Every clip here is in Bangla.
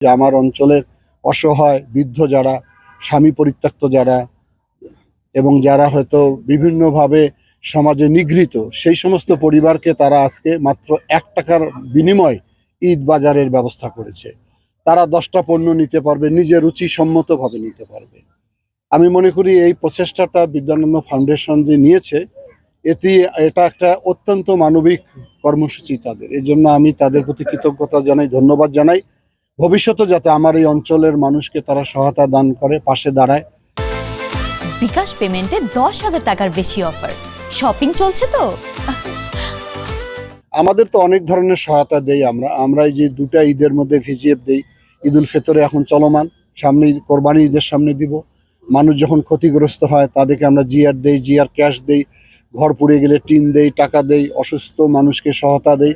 যে আমার অঞ্চলের অসহায় বৃদ্ধ যারা, স্বামী পরিত্যক্ত যারা, এবং যারা হয়তো বিভিন্নভাবে সমাজে নিগৃহীত, সেই সমস্ত পরিবারকে তারা আজকে মাত্র 1 টাকার বিনিময়ে ঈদ বাজারের ব্যবস্থা করেছে। তারা 10টা পণ্য নিতে পারবে, নিজের রুচিসম্মতভাবে নিতে পারবে। আমি মনে করি এই প্রচেষ্টাটা বিদ্যানন্দ ফাউন্ডেশন যে নিয়েছে, এটা একটা অত্যন্ত মানবিক কর্মসূচি তাদের। এই জন্য আমি তাদের প্রতি কৃতজ্ঞতা জানাই, ধন্যবাদ জানাই। ভবিষ্যতে যাতে আমার এই অঞ্চলের মানুষকে তারা সহায়তা দান করে, পাশে দাঁড়ায়। বিকাশ পেমেন্টে 10,000 টাকার বেশি অফার, শপিং চলছে তো। আমাদের তো অনেক ধরনের সহায়তা দেই আমরা এই যে 2টা ঈদের মধ্যে ভিজিএফ দেই। ঈদ উল ফিতরে এখন চলমান, সামনে কোরবানি ঈদের সামনে দিব। মানুষ যখন ক্ষতিগ্রস্ত হয় তাদেরকে আমরা জিআর দেই, জিআর ক্যাশ দেই, ঘর পুড়ে গেলে টিন দেই, টাকা দেই, অসুস্থ মানুষকে সহায়তা দেই।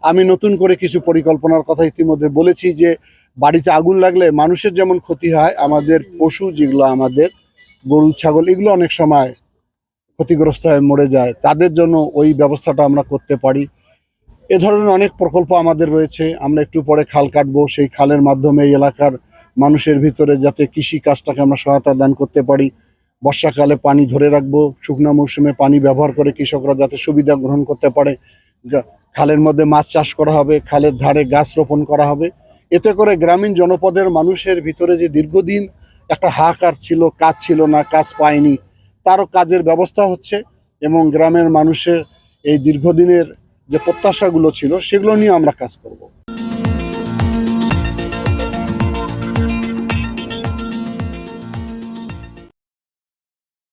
আমি নতুন করে কিছু পরিকল্পনার কথা ইতিমধ্যে বলেছি যে বাড়িতে আগুন লাগলে মানুষের যেমন ক্ষতি হয়, আমাদের পশু যেগুলো, আমাদের গরু ছাগল, এগুলো অনেক সময় ক্ষতিগ্রস্ত হয়ে মরে যায়, তাদের জন্য ওই ব্যবস্থাটা আমরা করতে পারি। এ ধরনের অনেক প্রকল্প আমাদের রয়েছে। আমরা একটু পরে খাল কাটবো, সেই খালের মাধ্যমে এই এলাকার মানুষের ভিতরে যাতে কৃষি কাজটাকে আমরা সহায়তা দান করতে পারি। বর্ষাকালে পানি ধরে রাখবো, শুকনো মৌসুমে পানি ব্যবহার করে কৃষকরা যাতে সুবিধা গ্রহণ করতে পারে। খালের মধ্যে মাছ চাষ করা হবে, খালের ধারে গাছ রোপণ করা হবে। এতে করে গ্রামীণ জনপদের মানুষের ভিতরে যে দীর্ঘদিন একটা হাহাকার ছিল, কাজ ছিল না, কাজ পায়নি, তারও কাজের ব্যবস্থা হচ্ছে। এবং গ্রামের মানুষের এই দীর্ঘদিনের যে প্রত্যাশাগুলো ছিল, সেগুলো নিয়ে আমরা কাজ করব।